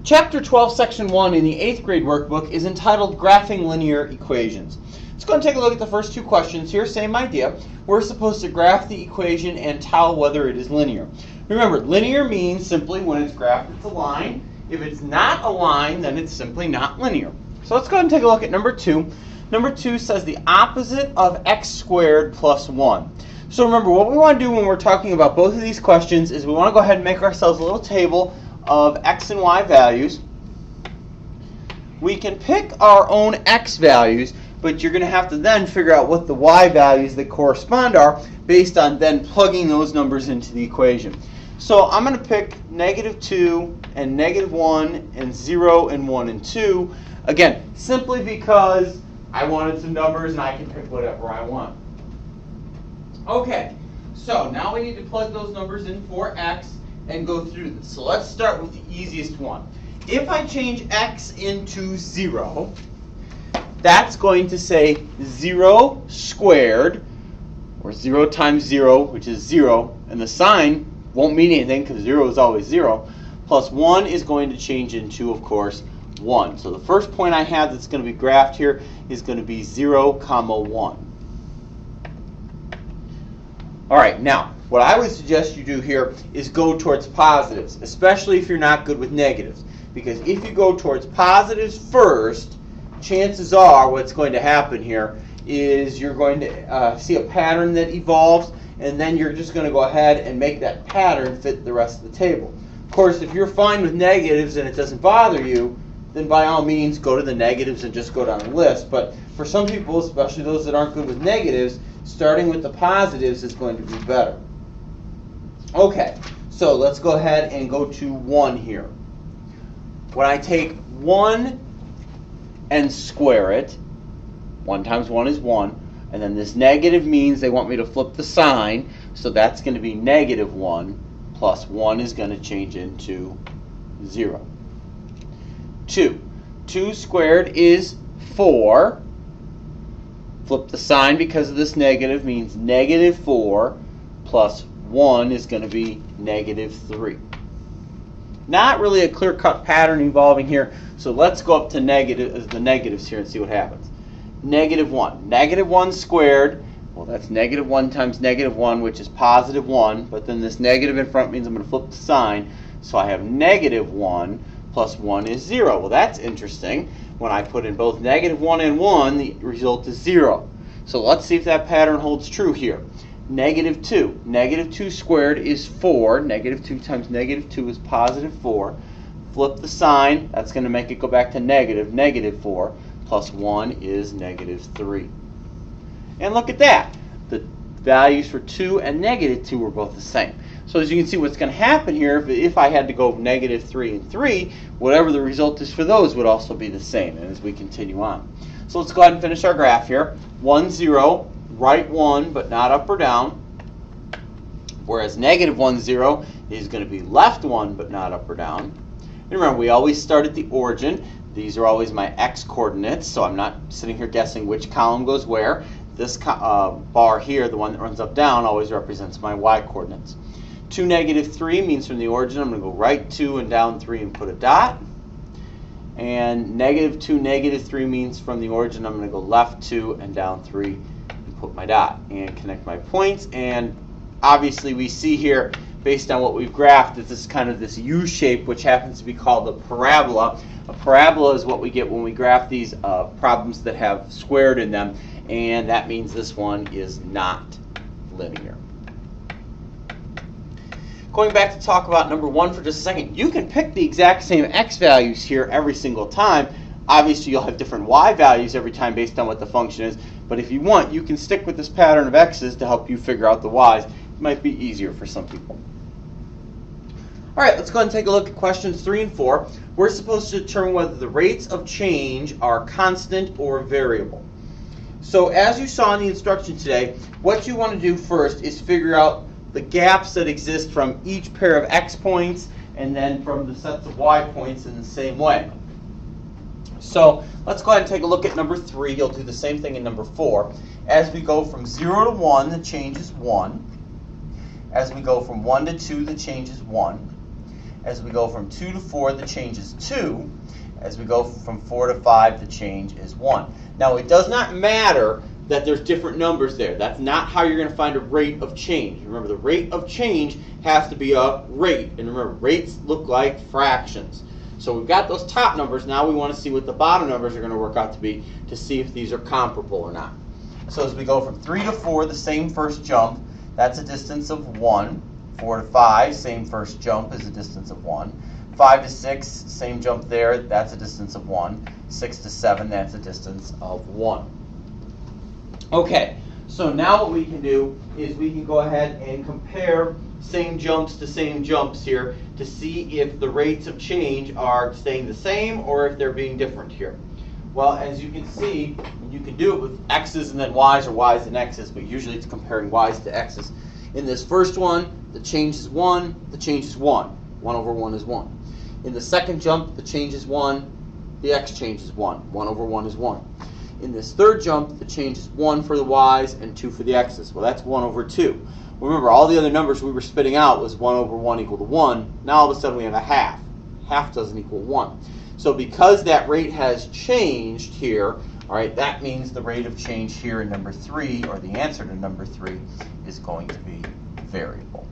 Chapter 12, Section 1 in the 8th grade workbook is entitled Graphing Linear Equations. Let's go and take a look at the first two questions here. Same idea. We're supposed to graph the equation and tell whether it is linear. Remember, linear means simply when it's graphed, it's a line. If it's not a line, then it's simply not linear. So let's go ahead and take a look at number 2. Number 2 says the opposite of x squared plus 1. So remember, what we want to do when we're talking about both of these questions is we want to go ahead and make ourselves a little table of x and y values. We can pick our own x values, but you're going to have to then figure out what the y values that correspond are based on then plugging those numbers into the equation. So I'm going to pick -2 and -1 and 0 and 1 and 2. Again, simply because I wanted some numbers and I can pick whatever I want. Okay, so now we need to plug those numbers in for x and go through this. So let's start with the easiest one. If I change x into 0, that's going to say 0 squared, or 0 times 0, which is 0, and the sign won't mean anything because 0 is always 0, plus 1 is going to change into, of course, 1. So the first point I have that's going to be graphed here is going to be 0, 1. All right, now, what I would suggest you do here is go towards positives, especially if you're not good with negatives. Because if you go towards positives first, chances are what's going to happen here is you're going to see a pattern that evolves, and then you're just going to go ahead and make that pattern fit the rest of the table. Of course, if you're fine with negatives and it doesn't bother you, then by all means go to the negatives and just go down the list. But for some people, especially those that aren't good with negatives, starting with the positives is going to be better. Okay, so let's go ahead and go to 1 here. When I take 1 and square it, 1 times 1 is 1, and then this negative means they want me to flip the sign, so that's going to be -1 plus 1 is going to change into 0. 2 squared is 4. Flip the sign because of this negative means -4 plus 1 is going to be -3. Not really a clear-cut pattern evolving here, so let's go up to the negatives here and see what happens. -1. -1 squared, well, that's -1 times -1, which is +1, but then this negative in front means I'm going to flip the sign, so I have -1 plus 1 is 0. Well, that's interesting. When I put in both -1 and 1, the result is 0. So let's see if that pattern holds true here. -2. -2 squared is 4. -2 times -2 is +4. Flip the sign. That's going to make it go back to -4. Plus 1 is -3. And look at that. The values for 2 and -2 were both the same. So as you can see, what's going to happen here, if I had to go -3 and 3, whatever the result is for those would also be the same, and as we continue on. So let's go ahead and finish our graph here. 1, 0, right 1, but not up or down. Whereas -1, 0 is going to be left 1, but not up or down. And remember, we always start at the origin. These are always my x coordinates, so I'm not sitting here guessing which column goes where. This bar here, the one that runs up down, always represents my y coordinates. 2, -3 means from the origin I'm going to go right 2 and down 3 and put a dot. And -2, -3 means from the origin I'm going to go left 2 and down 3 and put my dot and connect my points. And obviously we see here, based on what we've graphed, that this is kind of this U shape, which happens to be called a parabola. A parabola is what we get when we graph these problems that have squared in them, and that means this one is not linear. Going back to talk about number 1 for just a second, you can pick the exact same x values here every single time. Obviously, you'll have different y values every time based on what the function is, but if you want, you can stick with this pattern of x's to help you figure out the y's. It might be easier for some people. All right, let's go ahead and take a look at questions 3 and 4. We're supposed to determine whether the rates of change are constant or variable. So as you saw in the instruction today, what you want to do first is figure out the gaps that exist from each pair of x points and then from the sets of y points in the same way. So let's go ahead and take a look at number 3. You'll do the same thing in number 4. As we go from 0 to 1, the change is 1. As we go from 1 to 2, the change is 1. As we go from 2 to 4, the change is 2. As we go from 4 to 5, the change is 1. Now, it does not matter that there's different numbers there. That's not how you're going to find a rate of change. Remember, the rate of change has to be a rate. And remember, rates look like fractions. So we've got those top numbers. Now we want to see what the bottom numbers are going to work out to be to see if these are comparable or not. So as we go from 3 to 4, the same first jump, that's a distance of 1. 4 to 5, same first jump is a distance of 1. 5 to 6, same jump there, that's a distance of 1. 6 to 7, that's a distance of 1. Okay, so now what we can do is we can go ahead and compare same jumps to same jumps here to see if the rates of change are staying the same or if they're being different here. Well, as you can see, you can do it with x's and then y's or y's and x's, but usually it's comparing y's to x's. In this first one, the change is 1, the change is 1. 1 over 1 is 1. In the second jump, the change is 1, the x change is 1. 1 over 1 is 1. In this third jump, the change is 1 for the y's and 2 for the x's. Well, that's 1 over 2. Remember, all the other numbers we were spitting out was 1 over 1 equal to 1. Now all of a sudden we have a half. Half doesn't equal 1. So because that rate has changed here, all right, that means the rate of change here in number 3, or the answer to number 3, is going to be variable.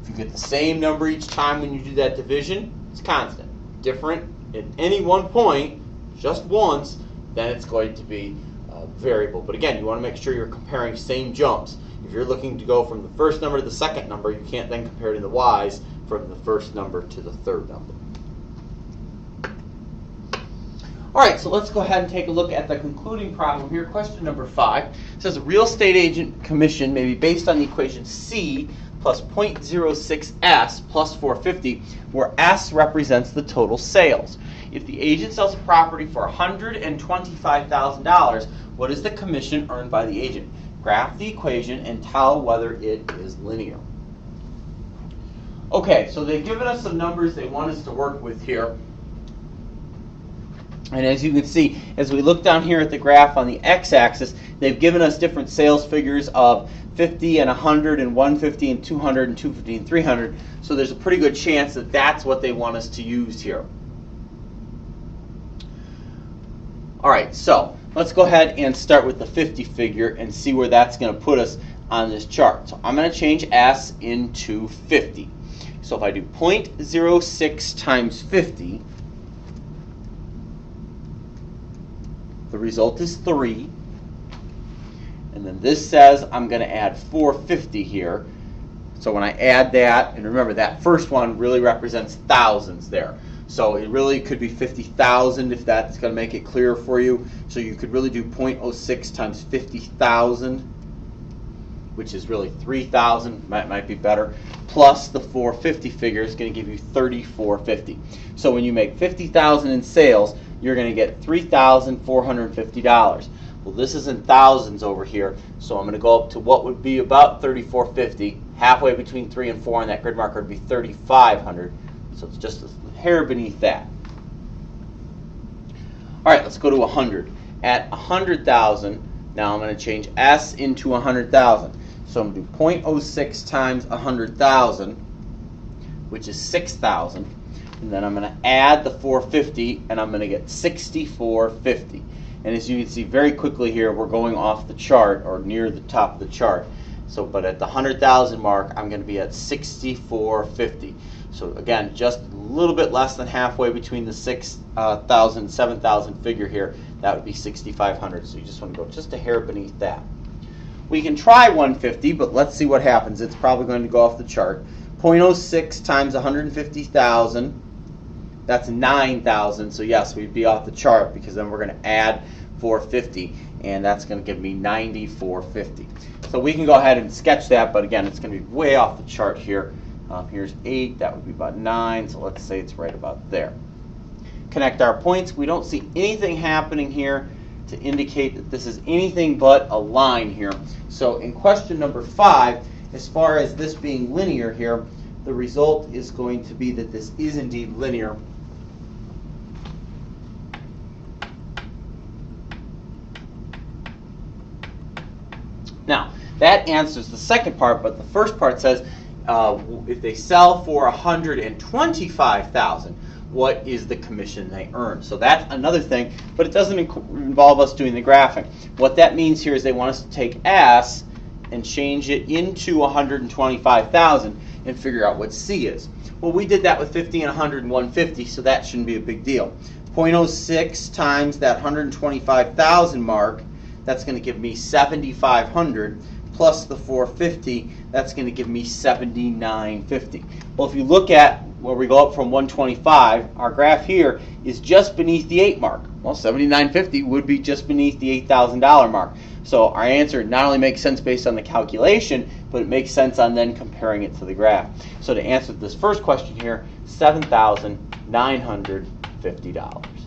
If you get the same number each time when you do that division, it's constant. Different at any one point, just once, then it's going to be variable. But again, you want to make sure you're comparing same jumps. If you're looking to go from the first number to the second number, you can't then compare it in the y's from the first number to the third number. All right, so let's go ahead and take a look at the concluding problem here. Question number 5. It says a real estate agent commission may be based on the equation C plus 0.06S plus 450, where S represents the total sales. If the agent sells a property for $125,000, what is the commission earned by the agent? Graph the equation and tell whether it is linear. Okay, so they've given us some numbers they want us to work with here. And as you can see, as we look down here at the graph on the x-axis, they've given us different sales figures of 50 and 100 and 150 and 200 and 250 and 300. So there's a pretty good chance that that's what they want us to use here. All right, so let's go ahead and start with the 50 figure and see where that's going to put us on this chart. So I'm going to change S into 50. So if I do 0.06 times 50, the result is 3. And then this says I'm going to add 450 here. So when I add that, and remember that first one really represents thousands there. So it really could be 50,000 if that's going to make it clearer for you. So you could really do 0.06 times 50,000, which is really 3,000, might be better, plus the 450 figure is going to give you 3,450. So when you make 50,000 in sales, you're going to get $3,450. Well, this is in thousands over here, so I'm going to go up to what would be about 3,450. Halfway between 3 and 4 on that grid marker would be 3,500. So it's just a hair beneath that. All right, let's go to 100. At 100,000, now I'm going to change S into 100,000. So I'm going to do 0.06 times 100,000, which is 6,000. And then I'm going to add the 450, and I'm going to get 6,450. And as you can see very quickly here, we're going off the chart, or near the top of the chart. So, but at the 100,000 mark, I'm going to be at 6,450. So again, just a little bit less than halfway between the 6,000 and 7,000 figure here. That would be 6,500. So you just want to go just a hair beneath that. We can try 150, but let's see what happens. It's probably going to go off the chart. 0.06 times 150,000. That's 9,000. So yes, we'd be off the chart because then we're going to add 450, and that's going to give me 9,450. So we can go ahead and sketch that, but again, it's going to be way off the chart here. Here's 8, that would be about 9, so let's say it's right about there. Connect our points. We don't see anything happening here to indicate that this is anything but a line here. So in question number 5, as far as this being linear here, the result is going to be that this is indeed linear. Now, that answers the second part, but the first part says if they sell for $125,000, what is the commission they earn? So that's another thing, but it doesn't involve us doing the graphing. What that means here is they want us to take S and change it into 125,000 and figure out what C is. Well, we did that with 50 and 100 and 150, so that shouldn't be a big deal. 0.06 times that 125,000 mark, that's going to give me 7,500, plus the 450, that's going to give me 7,950. Well, if you look at where we go up from 125, our graph here is just beneath the 8 mark. Well, 7,950 would be just beneath the $8,000 mark. So our answer not only makes sense based on the calculation, but it makes sense on then comparing it to the graph. So to answer this first question here, $7,950.